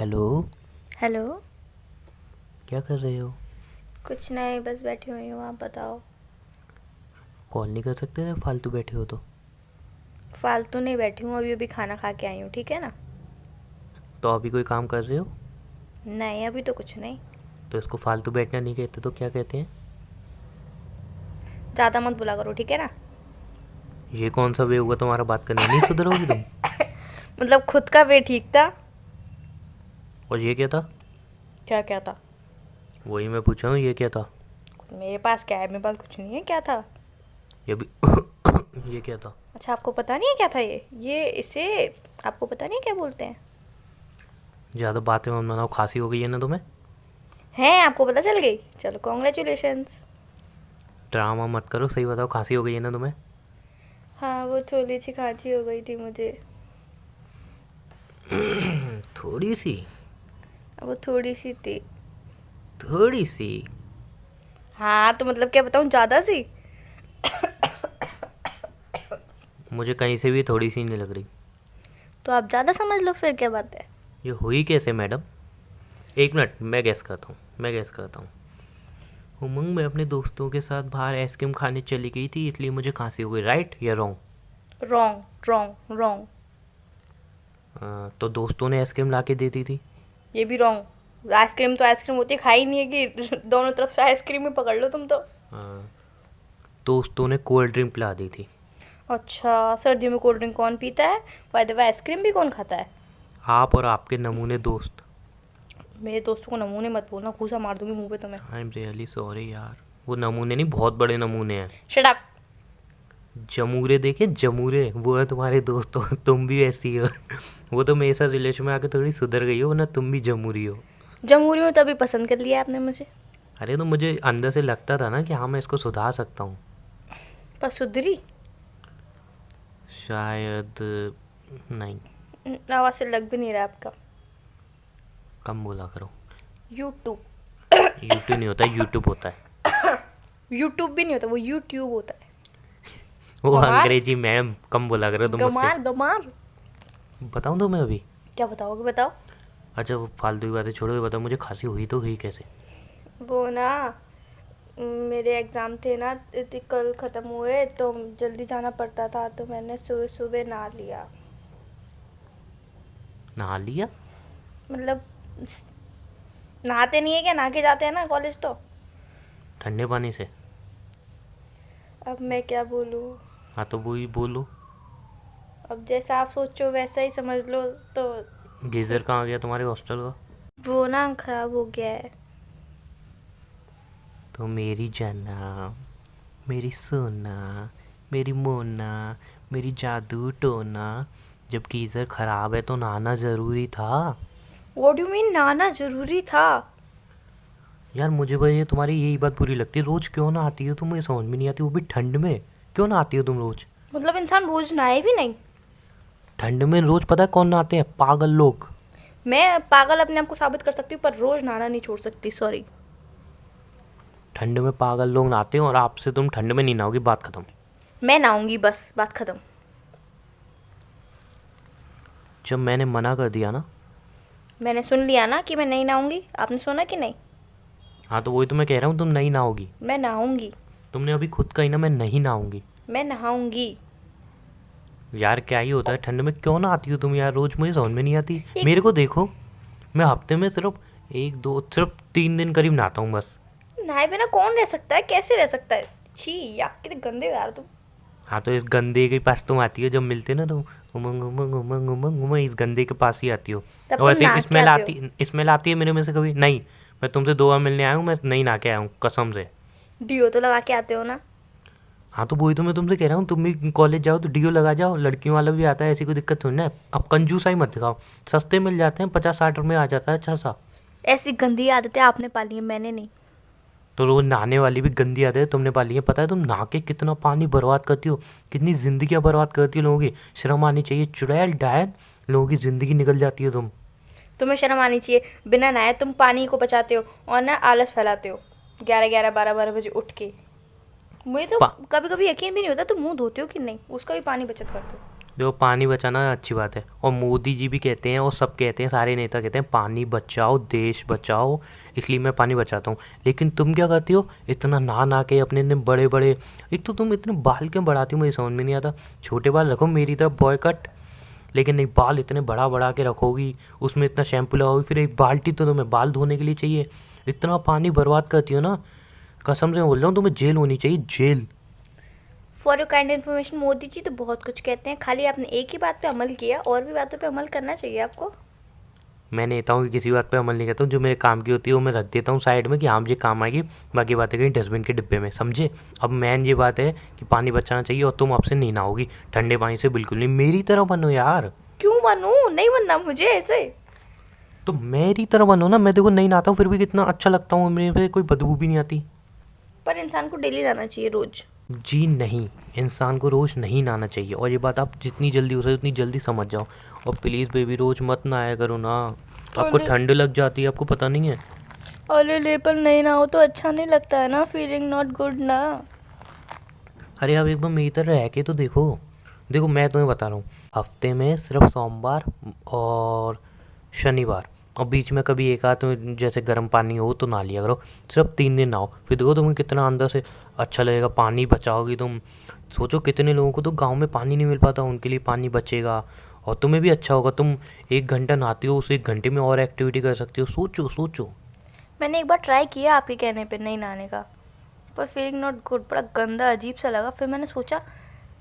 Hello. Hello. क्या कर रहे हो? कुछ नहीं, बस बैठी हुई हूँ। आप बताओ। कॉल नहीं कर सकते जब फालतू बैठे हो तो? फालतू नहीं बैठी हूँ, अभी अभी खाना खा के आई हूँ, ठीक है ना। तो अभी कोई काम कर रहे हो? नहीं, अभी तो कुछ नहीं। तो इसको फालतू बैठना नहीं कहते तो क्या कहते हैं? ज़्यादा मत बुला करो, ठीक है ना। ये कौन सा वे हुआ तुम्हारा बात करने? नहीं सुधरोगी तुम? मतलब खुद का वे ठीक था। और ये क्या था? क्या क्या था? वही मैं पूछा हूँ, ये क्या था? मेरे पास क्या है? मेरे पास कुछ नहीं है। क्या था? ये भी ये क्या था? अच्छा, आपको पता नहीं है क्या था ये इसे आपको पता नहीं है क्या बोलते हैं? ज़्यादा बातें मत बनाओ, खांसी हो गई है ना तुम्हें? हैं, आपको पता चल गई? चलो, कॉन्ग्रेचुलेशंस। ड्रामा मत करो, सही बताओ, खांसी हो गई है ना तुम्हें? हाँ, वो थोड़ी सी खांसी हो गई थी मुझे। थोड़ी सी? वो थोड़ी सी थी। थोड़ी सी? हाँ, तो मतलब क्या बताऊँ, ज़्यादा सी। मुझे कहीं से भी थोड़ी सी नहीं लग रही। तो आप ज़्यादा समझ लो, फिर क्या बात है। ये हुई कैसे मैडम? एक मिनट, मैं गैस करता हूँ। उमंग, मैं अपने दोस्तों के साथ बाहर आइसक्रीम खाने चली गई थी, इसलिए मुझे खांसी हो गई। राइट या रॉन्ग? Wrong wrong wrong. तो दोस्तों ने आइसक्रीम ला के दे दी थी। ये भी रॉन्ग। आइसक्रीम तो आइसक्रीम होती है, खाई नहीं है कि दोनों तरफ से आइसक्रीम ही पकड़ लो तुम तो। दोस्तों ने कोल्ड ड्रिंक पिला दी थी। अच्छा, सर्दियों में कोल्ड ड्रिंक कौन पीता है? बाय द वे, आइसक्रीम भी कौन खाता है? आप और आपके नमूने दोस्त। मेरे दोस्तों को नमूने मत बोलना, घूसा मार दूंगी मुंह पे तुम्हें। आई एम रियली सॉरी यार। वो नमूने नहीं, बहुत बड़े नमूने हैं। Shut up. जमूरे देखे? जमूरे वो है तुम्हारे दोस्त हो। तुम भी ऐसी हो। वो तो मेरे साथ रिलेशन में आके थोड़ी सुधर गई हो, ना तुम भी जमूरी हो। जमहूरी में तभी पसंद कर लिया आपने मुझे। अरे तो मुझे अंदर से लगता था ना कि हाँ, मैं इसको सुधार सकता हूँ। पर सुधरी? शायद नहीं। आवाज़ से लग भी नहीं रहा आपका। कम बोला करो। यूट्यूब। यूट्यूब नहीं होता, यूट्यूब होता है। यूट्यूब भी नहीं होता, वो यूट्यूब होता है। वो गमार। अंग्रेजी मैम, कम बोला करो तुम मुझसे। गमार गमार। बताऊँ तो मैं अभी? क्या बताओगे, बताओ। अच्छा, वो फालतू की बातें छोड़ो, ये बताओ मुझे खांसी हुई तो हुई कैसे? वो ना, मेरे एग्ज़ाम थे ना, कल ख़त्म हुए तो जल्दी जाना पड़ता था, तो मैंने सुबह सुबह नहा लिया। नहा लिया? मतलब नहाते नहीं है क्या? नहा के जाते हैं ना कॉलेज तो। ठंडे पानी से? अब मैं क्या बोलूँ। हाँ तो वही बोलो। अब जैसा आप सोचो वैसा ही समझ लो। तो गीज़र ठीक। कहाँ गया तुम्हारे हॉस्टल का? वो ना ख़राब हो गया है। तो मेरी जाना, मेरी सोना, मेरी मोना, मेरी जादू टोना, जब गीज़र ख़राब है तो नहाना ज़रूरी था। व्हाट डू मीन नहाना ज़रूरी था? यार मुझे भाई ये तुम्हारी यही बात बुरी लगती है, रोज़ क्यों ना आती हो तुम, मुझे समझ में नहीं आती, वो भी ठंड में। क्यों ना आती हो तुम रोज़? मतलब इंसान रोज़ नहाए भी नहीं? ठंड में रोज़ पता है कौन नहाते हैं? पागल लोग। मैं पागल अपने आप को साबित कर सकती हूँ, पर रोज़ नहाना नहीं छोड़ सकती, सॉरी। ठंड में पागल लोग नहाते हैं और आपसे तुम ठंड में नहीं नहाओगी, बात खत्म। मैं नहाऊंगी, बस बात ख़त्म। जब मैंने मना कर दिया ना। मैंने सुन लिया ना कि मैं नहीं नहाऊंगी, आपने सुना कि नहीं? हाँ तो वही तो मैं कह रहा हूँ, तुम नहीं नहाओगी। मैं नहाऊंगी। तुमने अभी खुद कही ना, मैं नहीं नहाऊंगी। मैं नहाऊंगी। यार क्या ही होता है, ठंड में क्यों ना आती हो तुम यार रोज़, मुझे समझ में नहीं आती। एक मेरे को देखो, मैं हफ्ते में सिर्फ एक दो, सिर्फ 3 दिन करीब नहाता हूँ बस। नहाए बिना कौन रह सकता है? कैसे रह सकता है? छी यार, कितने गंदे हो यार तुम। हाँ तो इस गंदे के पास तुम आती हो, जब मिलते ना तुम उमंग उमंग उमंग उमंग उमंग, इस गंदे के पास ही आती हो। तब और तुम ऐसे नहा के स्मेल आते हो। आती, स्मेल आती है मेरे में से कभी नहीं। मैं तुमसे 2 बार मिलने आया हूँ, मैं नहीं नहा के आया हूँ कसम से। डियो तो लगा के आते हो ना। हाँ तो वही तो मैं तुमसे कह रहा हूँ, तुम भी कॉलेज जाओ तो डीओ लगा जाओ, लड़कियों वाला भी आता है, ऐसी कोई दिक्कत थोड़ी ना है। अब कंजूसाई मत दिखाओ, सस्ते मिल जाते हैं, 50-60 रुपये में आ जाता है अच्छा सा। ऐसी गंदी आदतें आपने पाली है, मैंने नहीं। तो रोज नहाने वाली भी गंदी आदत है तुमने पाली है। पता है तुम नहा के कितना पानी बर्बाद करती हो, कितनी जिंदगियां बर्बाद करती हो लोगों की। शर्म आनी चाहिए, चुड़ैल डायन, लोगों की जिंदगी निकल जाती है तुम। तुम्हें शर्म आनी चाहिए। बिना नहाए तुम पानी को बचाते हो और ना आलस फैलाते हो। 11-11, 12-12 बजे उठ के। मुझे तो पा कभी कभी यकीन भी नहीं होता तुम मुंह धोते हो कि नहीं, उसका भी पानी बचत करते हो। देखो पानी बचाना अच्छी बात है, और मोदी जी भी कहते हैं और सब कहते हैं, सारे नेता कहते हैं पानी बचाओ देश बचाओ, इसलिए मैं पानी बचाता हूँ। लेकिन तुम क्या करती हो, इतना नहा नहा के अपने इतने बड़े बड़े, एक तो तुम इतने बाल क्यों बढ़ाती हो मुझे समझ में नहीं आता। छोटे बाल रखो मेरी तरफ बॉय कट, लेकिन नहीं बाल इतने बड़ा बड़ा के रखोगी, उसमें इतना शैम्पू लगाओगी, फिर एक बाल्टी तो तुम्हें बाल धोने के लिए चाहिए, इतना पानी बर्बाद करती हो ना, कसम से बोल रहा हूँ तुम्हें जेल होनी चाहिए, जेल। For your kind information, Modi ji तो बहुत कुछ कहते हैं, खाली आपने एक ही बात पे अमल किया, और भी बातों पे अमल करना चाहिए आपको। मैं नेताओं की किसी बात पे अमल नहीं करता हूँ, जो मेरे काम की होती है वो मैं रख देता हूँ साइड में कि हाँ मुझे काम आएगी, बाकी बातें कहीं डस्टबिन के डिब्बे में, समझे। अब मेन ये बात है कि पानी बचाना चाहिए, और तुम आपसे नहीं नहाओगी ठंडे पानी से, बिल्कुल नहीं, मेरी तरह बनो यार। क्यों बनूं, नहीं बनना मुझे ऐसे। तो मेरी तरह बनो ना, मैं देखो नहीं नहाता हूँ फिर भी कितना अच्छा लगता हूँ, मेरे पे कोई बदबू भी नहीं आती। पर इंसान को डेली नहाना चाहिए, रोज। जी नहीं, इंसान को रोज़ नहीं नहाना चाहिए, और ये बात आप जितनी जल्दी हो सके उतनी जल्दी समझ जाओ। और प्लीज़ बेबी रोज़ मत नहाया करो ना, आपको अरे ठंड लग जाती है, आपको पता नहीं है। अरे ले, पर नहीं ना हो तो अच्छा नहीं लगता है ना, फीलिंग नॉट गुड ना। अरे आप एक बार मेरी तरह रह के तो देखो, देखो मैं तुम्हें बता रहा हूँ, हफ्ते में सिर्फ सोमवार और शनिवार, और बीच में कभी एक आध जैसे गर्म पानी हो तो नहा लिया करो, सिर्फ 3 दिन नहाओ, फिर देखो तुम्हें कितना अंदर से अच्छा लगेगा, पानी बचाओगी तुम। सोचो कितने लोगों को तो गांव में पानी नहीं मिल पाता, उनके लिए पानी बचेगा, और तुम्हें भी अच्छा होगा, तुम 1 घंटा नहाती हो, उस 1 घंटे में और एक्टिविटी कर सकती हो, सोचो सोचो। मैंने एक बार ट्राई किया आपके कहने पे नहीं नहाने का, पर फीलिंग नॉट गुड, बड़ा गंदा अजीब सा लगा। फिर मैंने सोचा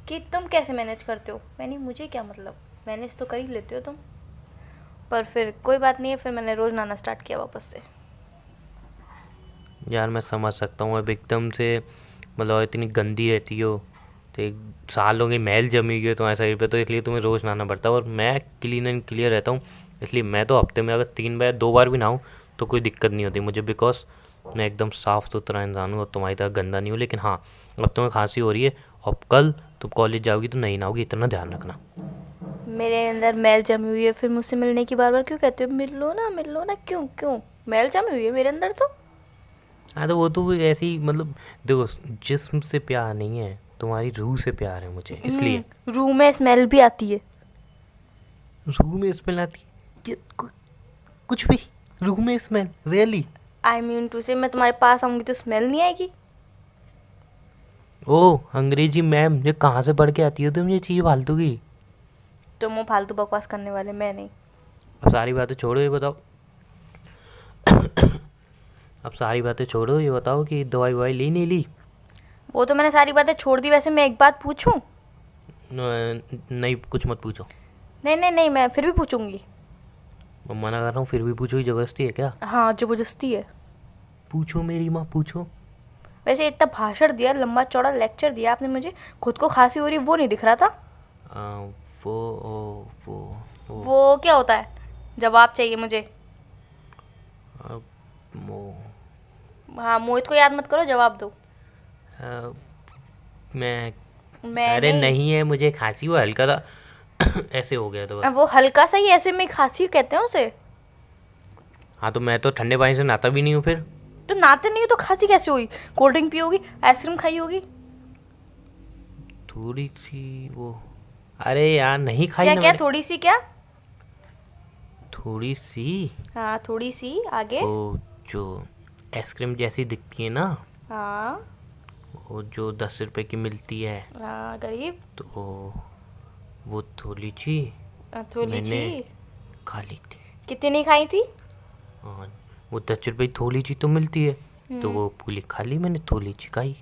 कि तुम कैसे मैनेज करते हो, मैंने मुझे क्या मतलब, मैनेज तो कर ही लेते हो तुम। पर फिर कोई बात नहीं है, फिर मैंने रोज़ नहाना स्टार्ट किया वापस से। यार मैं समझ सकता हूँ, अब एकदम से मतलब इतनी गंदी रहती हो, तो एक सालों की मैल जमी हुई है तुम्हारे शरीर पे, तो इसलिए तुम्हें रोज़ नहाना पड़ता है, और मैं क्लीन एंड क्लियर रहता हूँ, इसलिए मैं तो हफ्ते में अगर 3 बार 2 बार भी नहाऊँ तो कोई दिक्कत नहीं होती मुझे, बिकॉज मैं एकदम साफ़ सुथरा इंसान हूँ और तुम्हारी तरह गंदा नहीं हूँ। लेकिन हाँ, अब तुम्हें खांसी हो रही है, और कल तुम कॉलेज जाओगी तो नहीं नहाओगी, इतना ध्यान रखना। मेरे अंदर मैल जमी हुई है, फिर मुझसे मिलने की बार बार क्यों कहते हो, मिल लो ना, क्यों क्यों मैल जमी हुई है मेरे अंदर तो। हाँ तो वो तो भी ऐसी मतलब, देखो जिस्म से प्यार नहीं है, तुम्हारी रूह से प्यार है मुझे, इसलिए। रूम में स्मेल भी आती है। रूह में स्मेल आती है कुछ भी, रूह में smell really. I mean to say, मैं तुम्हारे पास आऊंगी तो स्मेल नहीं आएगी। ओ अंग्रेजी मैम, ये कहाँ से पढ़ के आती हो तुम ये चीज़ फालतू की। तुम वो फालतू बकवास करने वाले, मैं नहीं। अब सारी बातें छोड़ो, ये बताओ अब सारी बातें छोड़ो, ये बताओ कि दवाई ववाई ली नहीं ली। वो तो मैंने सारी बातें छोड़ दी। वैसे मैं एक बात पूछूं? नहीं कुछ मत पूछो। नहीं नहीं नहीं, मैं फिर भी पूछूंगी। मैं मना कर रहा हूँ, फिर भी पूछो, ही ज़बरदस्ती है क्या। हाँ, जबरदस्ती है। पूछो मेरी माँ, पूछो। वैसे इतना भाषण दिया, लंबा चौड़ा लेक्चर दिया आपने मुझे, खुद को खांसी हो रही वो नहीं दिख रहा था। वो वो क्या होता है? जवाब चाहिए मुझे। वो हाँ, मोहित को याद मत करो, जवाब दो। मैं अरे नहीं है, मुझे खांसी वो हल्का था ऐसे हो गया तो बस। वो हल्का सा ही, ऐसे में खांसी कहते हैं उसे। हाँ तो मैं तो ठंडे पानी से नहाता भी नहीं हूँ फिर। तो नहाते नहीं हो तो खांसी कैसे हुई? कोल्ड ड्रिंक पी होगी, आइसक्रीम खाई होगी। थोड़ी सी वो, अरे यार नहीं खाई क्या ना क्या मैंने। थोड़ी सी क्या? थोड़ी सी हाँ, थोड़ी सी आगे। वो जो आइसक्रीम जैसी दिखती है ना, हाँ वो जो 10 रुपए की मिलती है, हाँ, गरीब। तो वो थोड़ी सी थोड़ी मैंने सी खा ली थी। कितनी खाई थी? हाँ, वो 10 रुपए की थोड़ी सी तो मिलती है, तो वो पूरी खा ली मैंने, थोड़ी सी खाई।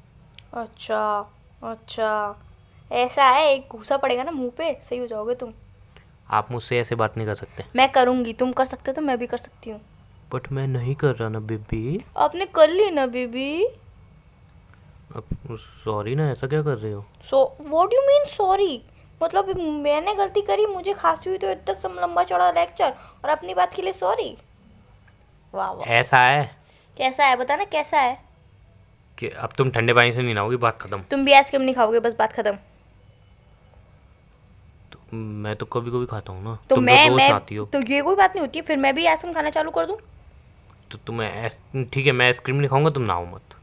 अच्छा अच्छा, ऐसा है, एक घूसा पड़ेगा ना मुंह पे, सही हो जाओगे तुम। आप मुझसे ऐसे बात नहीं कर सकते। मैं करूँगी, तुम कर सकते हो तो मैं भी कर सकती हूँ। बट मैं नहीं कर रहा ना बेबी। आपने कर ली ना बेबी। अब सॉरी ना, ऐसा क्या कर रहे हो। So what do you mean sorry? मतलब मैंने गलती करी, मुझे खांसी हुई तो इतना लंबा चौड़ा लेक्चर, और अपनी बात के लिए सॉरी। वाह वाह। ऐसा है कैसा है बताना, कैसा है? कि अब तुम ठंडे पानी से नहीं नहाओगी, बात खत्म। तुम भी आइसक्रीम नहीं खाओगे, बस बात खत्म। तो मैं तो कभी कभी खाता हूँ ना, तो तुम मैं तो रोज मैं नहाती हो। तो ये कोई बात नहीं होती है, फिर मैं भी आइसक्रीम खाना चालू कर दूं? तो ठीक है, मैं आइसक्रीम नहीं खाऊंगा, तुम नहाओ मत,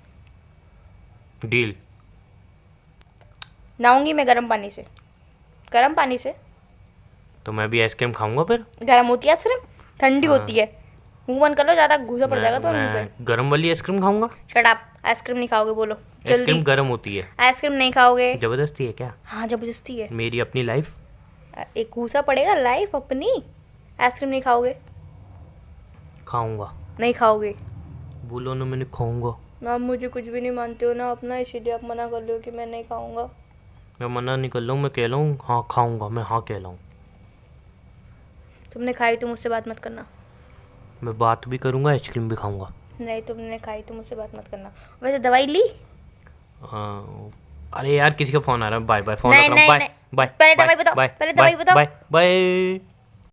डील। नहाऊंगी मैं गर्म पानी से, गर्म पानी से। तो मैं भी आइसक्रीम खाऊंगा फिर। गर्म होती है आइसक्रीम, ठंडी होती है। मुंह बंद कर लो, ज़्यादा घूसा पड़ जाएगा तो मुंह पे। मैं गरम वाली आइसक्रीम खाऊंगा। शट अप, आइसक्रीम नहीं खाओगे बोलो जल्दी। आइसक्रीम गरम होती है। आइसक्रीम नहीं खाओगे। जबरदस्ती है क्या? हाँ जबरदस्ती है। मेरी अपनी लाइफ। एक घूसा पड़ेगा, लाइफ अपनी। आइसक्रीम नहीं खाओगे। खाऊंगा। नहीं खाओगे बोलो ना, मैंने खाऊंगा। ना, आप मुझे कुछ भी नहीं मानते हो ना अपना, इसीलिए आप मना कर रहे हो कि मैं नहीं खाऊंगा। मैं मना नहीं कर रहा हूँ, मैं कह रहा हूँ हाँ खाऊंगा, मैं हाँ कह रहा हूँ। तुमने खाई तो मुझसे बात मत करना। मैं बात भी करूंगा, आइसक्रीम भी खाऊंगा। नहीं, तुमने खाई तो मुझसे बात मत करना। वैसे दवाई ली? अरे यार किसी का फोन आ रहा है, बाय बाय, फोन नहीं, रख रहा हूँ, नहीं, बाय नहीं। बाय पहले दवाई बताओ, बाय पहले दवाई बताओ। Bye bye.